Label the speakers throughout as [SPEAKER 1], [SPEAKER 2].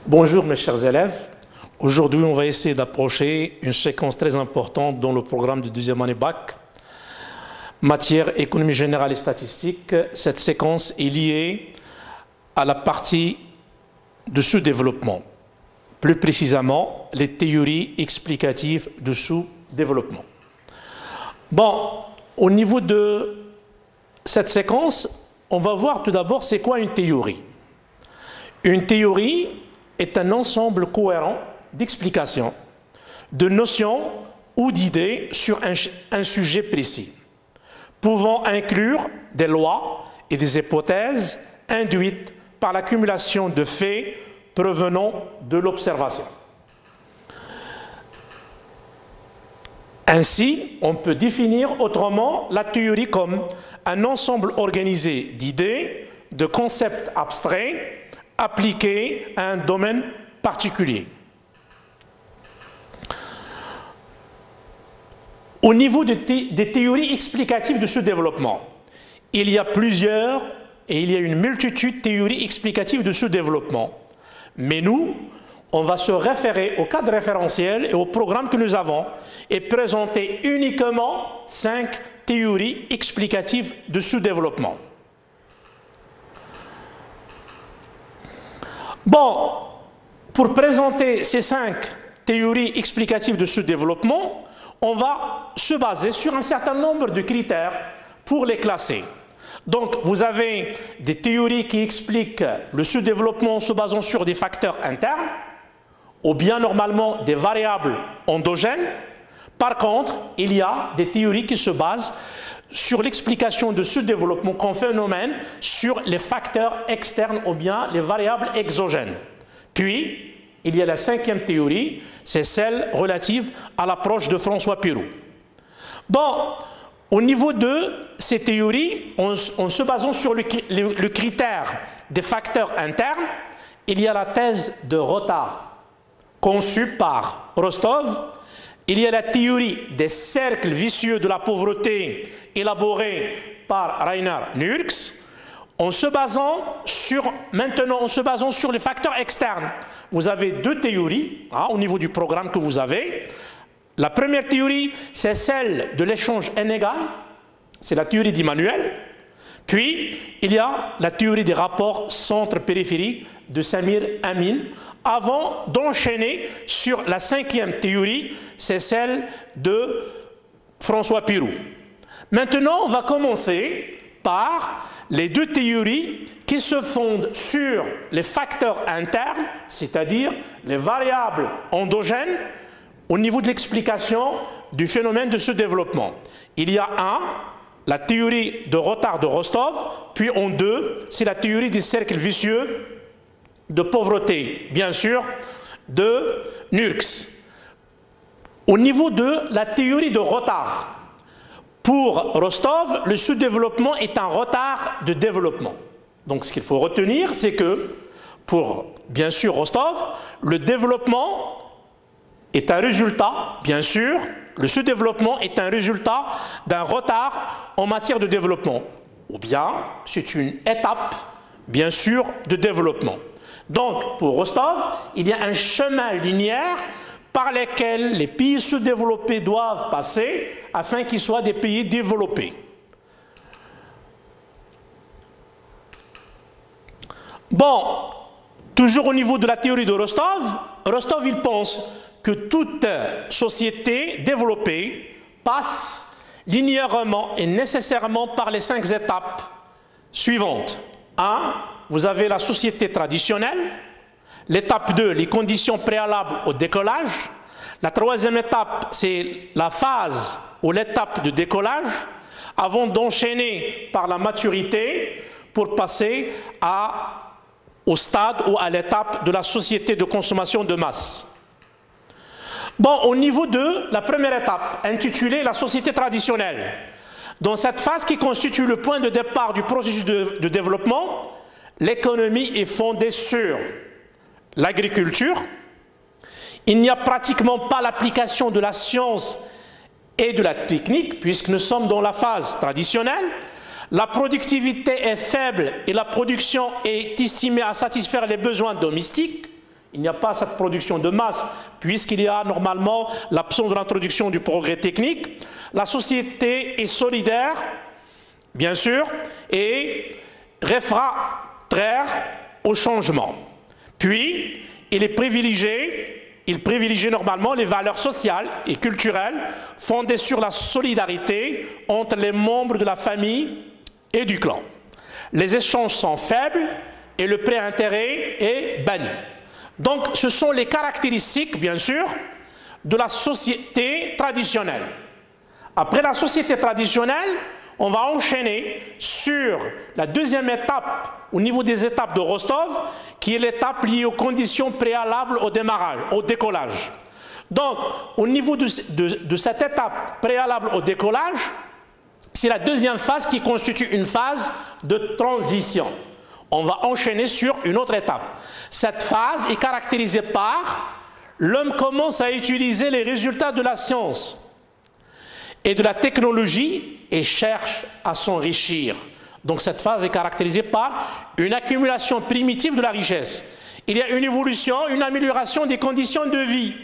[SPEAKER 1] Bonjour mes chers élèves, aujourd'hui on va essayer d'approcher une séquence très importante dans le programme de deuxième année bac, matière économie générale et statistique. Cette séquence est liée à la partie de sous-développement, plus précisément les théories explicatives de sous-développement. Bon, au niveau de cette séquence, on va voir tout d'abord c'est quoi une théorie. Une théorie est un ensemble cohérent d'explications, de notions ou d'idées sur un sujet précis, pouvant inclure des lois et des hypothèses induites par l'accumulation de faits provenant de l'observation. Ainsi, on peut définir autrement la théorie comme un ensemble organisé d'idées, de concepts abstraits, appliqué à un domaine particulier. Au niveau des théories explicatives de ce développement, il y a plusieurs et il y a une multitude de théories explicatives de ce développement. Mais nous, on va se référer au cadre référentiel et au programme que nous avons et présenter uniquement 5 théories explicatives de ce développement. Bon, pour présenter ces 5 théories explicatives de ce développement, on va se baser sur un certain nombre de critères pour les classer. Donc, vous avez des théories qui expliquent le sous-développement en se basant sur des facteurs internes, ou bien normalement des variables endogènes. Par contre, il y a des théories qui se basent sur l'explication de ce développement comme phénomène sur les facteurs externes ou bien les variables exogènes. Puis, il y a la 5e théorie, c'est celle relative à l'approche de François Pirou. Bon, au niveau de ces théories, en se basant sur le critère des facteurs internes, il y a la thèse de Rotard, conçue par Rostov. Il y a la théorie des cercles vicieux de la pauvreté élaborée par Rainer Nurks. Maintenant, en se basant sur les facteurs externes, vous avez 2 théories au niveau du programme que vous avez. La première théorie, c'est celle de l'échange inégal, c'est la théorie d'Emmanuel. Puis, il y a la théorie des rapports centre-périphérie de Samir Amin, avant d'enchaîner sur la 5e théorie, c'est celle de François Pirou. Maintenant, on va commencer par les 2 théories qui se fondent sur les facteurs internes, c'est-à-dire les variables endogènes, au niveau de l'explication du phénomène de ce développement. Il y a la théorie de Rotard de Rostov, puis en 2, c'est la théorie des cercles vicieux de pauvreté, bien sûr, de Nurks. Au niveau de la théorie de Rotard, pour Rostov, le sous-développement est un retard de développement. Donc ce qu'il faut retenir, c'est que pour, bien sûr, Rostov, le développement est un résultat, bien sûr, le sous-développement est un résultat d'un retard en matière de développement. Ou bien, c'est une étape, bien sûr, de développement. Donc, pour Rostov, il y a un chemin linéaire par lequel les pays sous-développés doivent passer afin qu'ils soient des pays développés. Bon, toujours au niveau de la théorie de Rostov, Rostov il pense que toute société développée passe linéairement et nécessairement par les 5 étapes suivantes. 1. Vous avez la société traditionnelle. L'étape 2, les conditions préalables au décollage. La 3e étape, c'est la phase ou l'étape de décollage avant d'enchaîner par la maturité pour passer au stade ou à l'étape de la société de consommation de masse. Bon, au niveau de la première étape, intitulée la société traditionnelle. Dans cette phase qui constitue le point de départ du processus de développement, l'économie est fondée sur l'agriculture. Il n'y a pratiquement pas l'application de la science et de la technique, puisque nous sommes dans la phase traditionnelle. La productivité est faible et la production est estimée à satisfaire les besoins domestiques. Il n'y a pas cette production de masse, puisqu'il y a normalement l'absence de l'introduction du progrès technique. La société est solidaire, bien sûr, et réfractaire au changement. Puis, il privilégie normalement les valeurs sociales et culturelles fondées sur la solidarité entre les membres de la famille et du clan. Les échanges sont faibles et le prêt-intérêt est banni. Donc, ce sont les caractéristiques, bien sûr, de la société traditionnelle. Après la société traditionnelle, on va enchaîner sur la deuxième étape, au niveau des étapes de Rostov, qui est l'étape liée aux conditions préalables au démarrage, au décollage. Donc, au niveau de cette étape préalable au décollage, c'est la deuxième phase qui constitue une phase de transition. On va enchaîner sur une autre étape. Cette phase est caractérisée par l'homme commence à utiliser les résultats de la science et de la technologie et cherche à s'enrichir. Donc cette phase est caractérisée par une accumulation primitive de la richesse. Il y a une évolution, une amélioration des conditions de vie.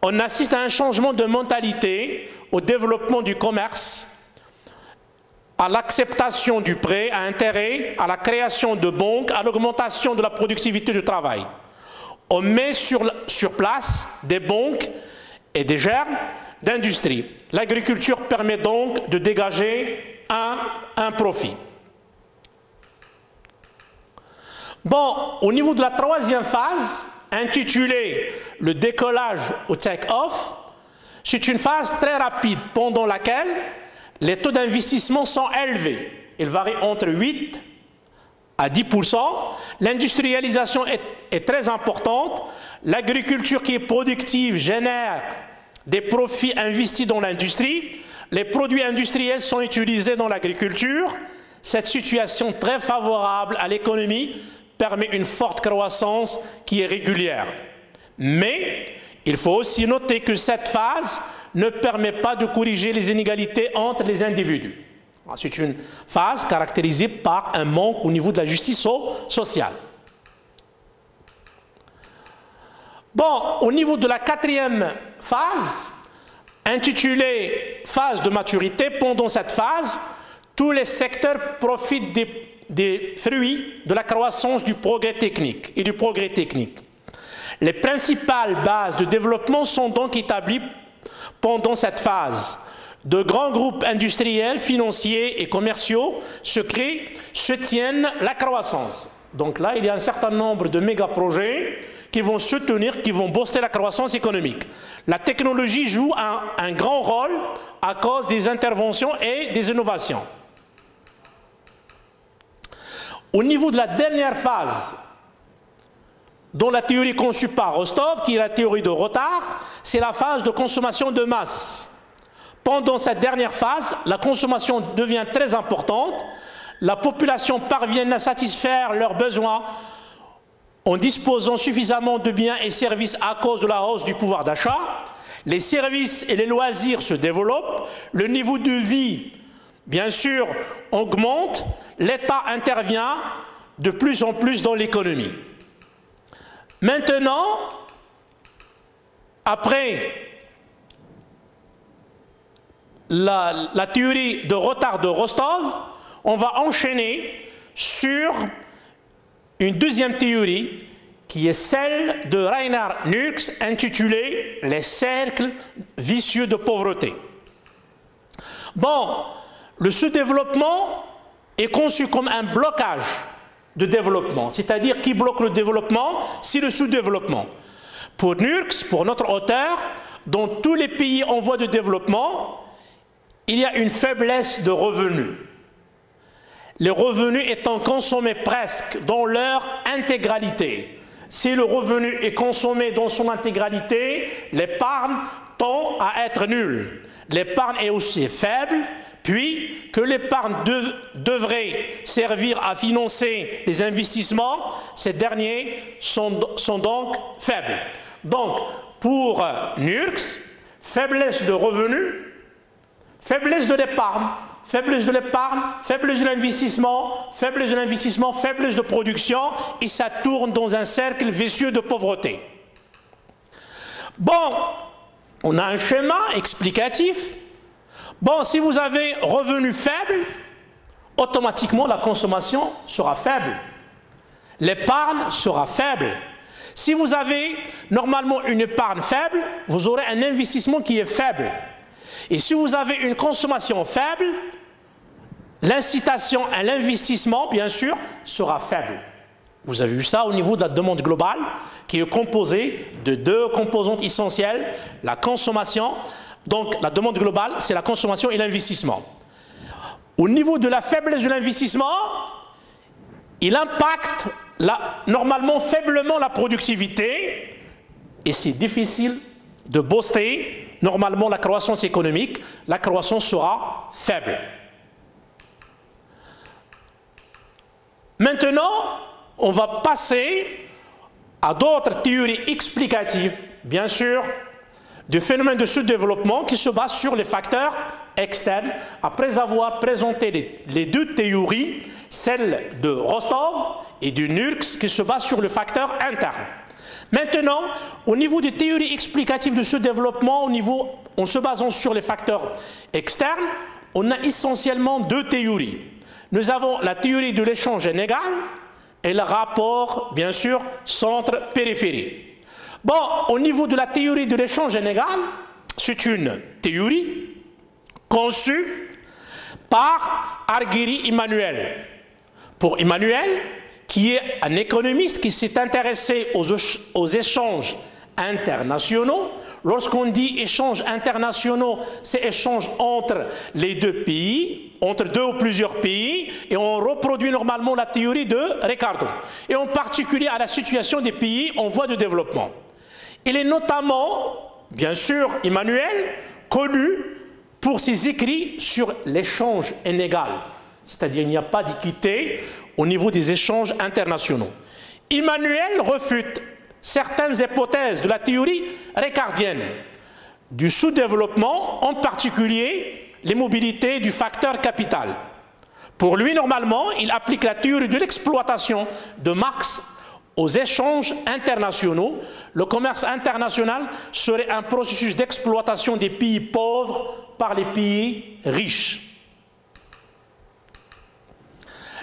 [SPEAKER 1] On assiste à un changement de mentalité, au développement du commerce, à l'acceptation du prêt à intérêt, à la création de banques, à l'augmentation de la productivité du travail. On met sur place des banques et des germes d'industrie. L'agriculture permet donc de dégager un profit. Bon, au niveau de la troisième phase, intitulée le décollage au take-off, c'est une phase très rapide pendant laquelle les taux d'investissement sont élevés. Ils varient entre 8 à 10%. L'industrialisation est très importante. L'agriculture qui est productive génère des profits investis dans l'industrie. Les produits industriels sont utilisés dans l'agriculture. Cette situation très favorable à l'économie permet une forte croissance qui est régulière. Mais il faut aussi noter que cette phase ne permet pas de corriger les inégalités entre les individus. C'est une phase caractérisée par un manque au niveau de la justice sociale. Bon, au niveau de la quatrième phase, intitulée phase de maturité, pendant cette phase, tous les secteurs profitent des fruits de la croissance du progrès technique et du progrès technique. Les principales bases de développement sont donc établies pendant cette phase. De grands groupes industriels, financiers et commerciaux se créent, se tiennent la croissance. Donc là, il y a un certain nombre de méga-projets qui vont soutenir, qui vont booster la croissance économique. La technologie joue un grand rôle à cause des interventions et des innovations. Au niveau de la dernière phase, dont la théorie conçue par Rostov, qui est la théorie de retard, c'est la phase de consommation de masse. Pendant cette dernière phase, la consommation devient très importante. La population parvient à satisfaire leurs besoins en disposant suffisamment de biens et services à cause de la hausse du pouvoir d'achat. Les services et les loisirs se développent. Le niveau de vie, bien sûr, augmente. L'État intervient de plus en plus dans l'économie. Maintenant, après la théorie de retard de Rostov, on va enchaîner sur une deuxième théorie qui est celle de Reinhard Nux, intitulée « Les cercles vicieux de pauvreté ». Bon, le sous-développement est conçu comme un blocage de développement, c'est-à-dire qui bloque le développement, c'est le sous-développement. Pour Nux, pour notre auteur, dans tous les pays en voie de développement, il y a une faiblesse de revenus. Les revenus étant consommés presque dans leur intégralité. si le revenu est consommé dans son intégralité, l'épargne tend à être nulle. L'épargne est aussi faible, puis que l'épargne devrait servir à financer les investissements, ces derniers sont donc faibles. Donc, pour NURCS, faiblesse de revenus, faiblesse de l'épargne, faiblesse de l'épargne, faiblesse de l'investissement, faiblesse de l'investissement, faiblesse de production, et ça tourne dans un cercle vicieux de pauvreté. Bon, on a un schéma explicatif. Bon, si vous avez revenus faibles, automatiquement la consommation sera faible. L'épargne sera faible. Si vous avez normalement une épargne faible, vous aurez un investissement qui est faible. Et si vous avez une consommation faible, l'incitation à l'investissement, bien sûr, sera faible. Vous avez vu ça au niveau de la demande globale, qui est composée de deux composantes essentielles, la consommation. Donc la demande globale, c'est la consommation et l'investissement. Au niveau de la faiblesse de l'investissement, il impacte normalement faiblement la productivité, et c'est difficile de booster normalement la croissance économique. La croissance sera faible. Maintenant, on va passer à d'autres théories explicatives, bien sûr, du phénomène de sous-développement qui se base sur les facteurs externes. Après avoir présenté les deux théories, celle de Rostov et du NURCS, qui se base sur le facteur interne. Maintenant, au niveau des théories explicatives de sous-développement, en se basant sur les facteurs externes, on a essentiellement deux théories. Nous avons la théorie de l'échange inégal et le rapport, bien sûr, centre-périphérie. Bon, au niveau de la théorie de l'échange inégal, c'est une théorie conçue par Argyri Emmanuel. Pour Emmanuel, qui est un économiste qui s'est intéressé aux échanges internationaux. Lorsqu'on dit échanges internationaux, c'est échange entre les deux pays, entre deux ou plusieurs pays, et on reproduit normalement la théorie de Ricardo, et en particulier à la situation des pays en voie de développement. Il est notamment, bien sûr, Emmanuel, connu pour ses écrits sur l'échange inégal, c'est-à-dire il n'y a pas d'équité au niveau des échanges internationaux. Emmanuel refute certaines hypothèses de la théorie ricardienne du sous-développement, en particulier les mobilités du facteur capital. Pour lui, normalement, il applique la théorie de l'exploitation de Marx aux échanges internationaux. Le commerce international serait un processus d'exploitation des pays pauvres par les pays riches.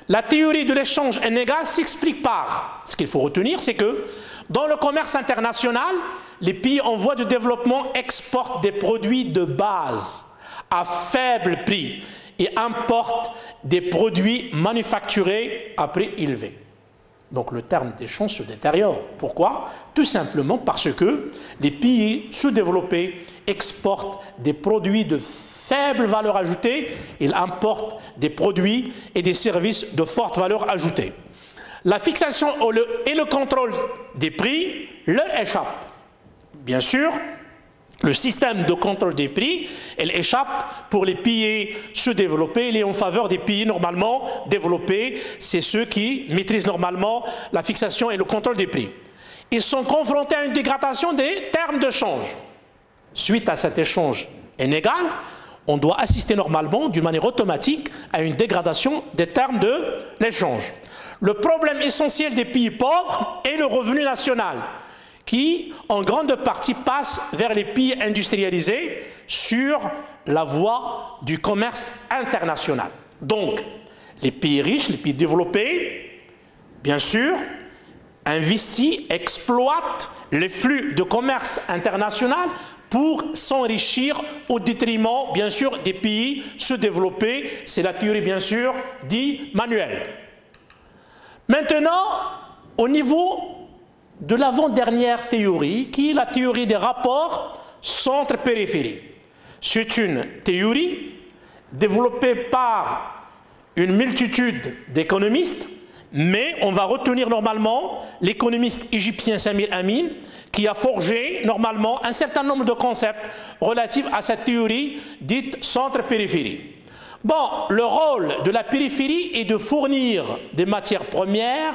[SPEAKER 1] La théorie de l'échange inégal s'explique par, ce qu'il faut retenir, c'est que dans le commerce international, les pays en voie de développement exportent des produits de base à faible prix et importent des produits manufacturés à prix élevé. Donc le terme d'échange se détériore. Pourquoi? Tout simplement parce que les pays sous-développés exportent des produits de faible valeur ajoutée, ils importent des produits et des services de forte valeur ajoutée. La fixation et le contrôle des prix leur échappent. Bien sûr, le système de contrôle des prix, elle échappe pour les pays sous-développés, il est en faveur des pays normalement développés, c'est ceux qui maîtrisent normalement la fixation et le contrôle des prix. Ils sont confrontés à une dégradation des termes de change. Suite à cet échange inégal, on doit assister normalement, d'une manière automatique, à une dégradation des termes de l'échange. Le problème essentiel des pays pauvres est le revenu national, qui, en grande partie, passe vers les pays industrialisés sur la voie du commerce international. Donc, les pays riches, les pays développés, bien sûr, investissent, exploitent les flux de commerce international pour s'enrichir au détriment, bien sûr, des pays sous-développés. C'est la théorie, bien sûr, d'Emmanuel. Maintenant, au niveau de l'avant-dernière théorie, qui est la théorie des rapports centre-périphérie. C'est une théorie développée par une multitude d'économistes Mais on va retenir normalement l'économiste égyptien Samir Amin qui a forgé normalement un certain nombre de concepts relatifs à cette théorie dite centre-périphérie. Bon, le rôle de la périphérie est de fournir des matières premières,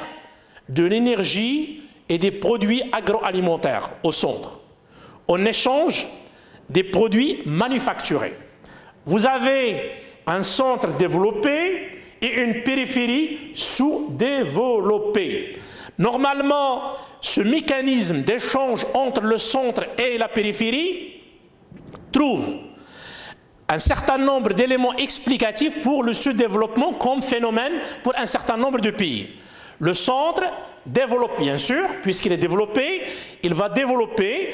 [SPEAKER 1] de l'énergie et des produits agroalimentaires au centre, en échange des produits manufacturés. Vous avez un centre développé et une périphérie sous-développée. Normalement, ce mécanisme d'échange entre le centre et la périphérie trouve un certain nombre d'éléments explicatifs pour le sous-développement comme phénomène pour un certain nombre de pays. Le centre développe, bien sûr, puisqu'il est développé, il va développer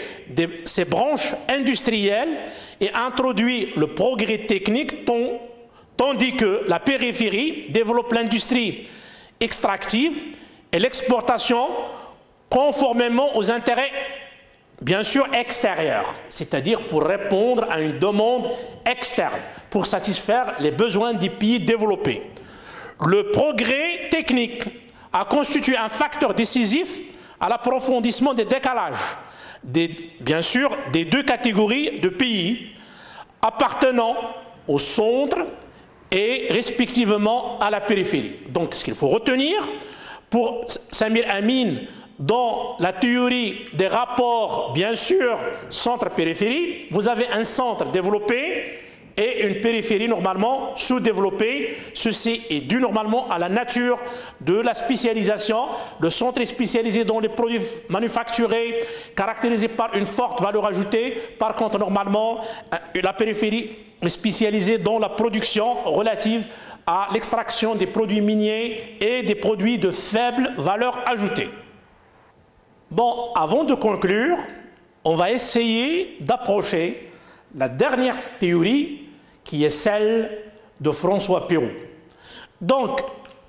[SPEAKER 1] ses branches industrielles et introduire le progrès technique tandis que la périphérie développe l'industrie extractive et l'exportation conformément aux intérêts, bien sûr, extérieurs, c'est-à-dire pour répondre à une demande externe, pour satisfaire les besoins des pays développés. Le progrès technique a constitué un facteur décisif à l'approfondissement des décalages, bien sûr, des deux catégories de pays appartenant au centre et respectivement à la périphérie. Donc ce qu'il faut retenir, pour Samir Amin, dans la théorie des rapports, bien sûr, centre-périphérie, vous avez un centre développé et une périphérie normalement sous-développée. Ceci est dû normalement à la nature de la spécialisation. Le centre est spécialisé dans les produits manufacturés, caractérisé par une forte valeur ajoutée. Par contre, normalement, la périphérie est spécialisée dans la production relative à l'extraction des produits miniers et des produits de faible valeur ajoutée. Bon, avant de conclure, on va essayer d'approcher la dernière théorie qui est celle de François Perroux. Donc,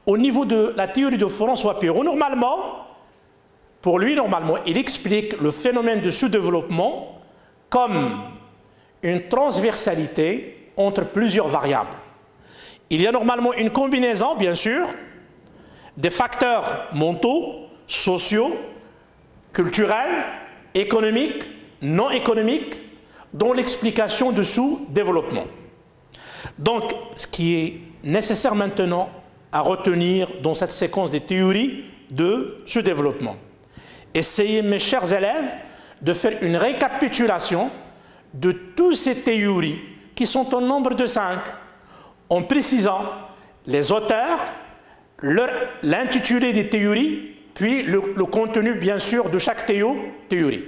[SPEAKER 1] au niveau de la théorie de François Perroux, pour lui, il explique le phénomène de sous-développement comme une transversalité entre plusieurs variables. Il y a normalement une combinaison, bien sûr, des facteurs mentaux, sociaux, culturels, économiques, non économiques, dont l'explication de sous-développement. Donc, ce qui est nécessaire maintenant à retenir dans cette séquence des théories de sous-développement, essayez, mes chers élèves, de faire une récapitulation de toutes ces théories qui sont au nombre de 5, en précisant les auteurs, l'intitulé des théories, puis le contenu, bien sûr, de chaque théorie.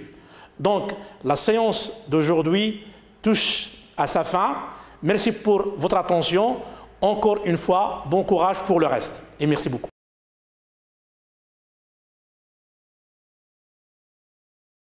[SPEAKER 1] Donc, la séance d'aujourd'hui touche à sa fin. Merci pour votre attention. Encore une fois, bon courage pour le reste. Et merci beaucoup.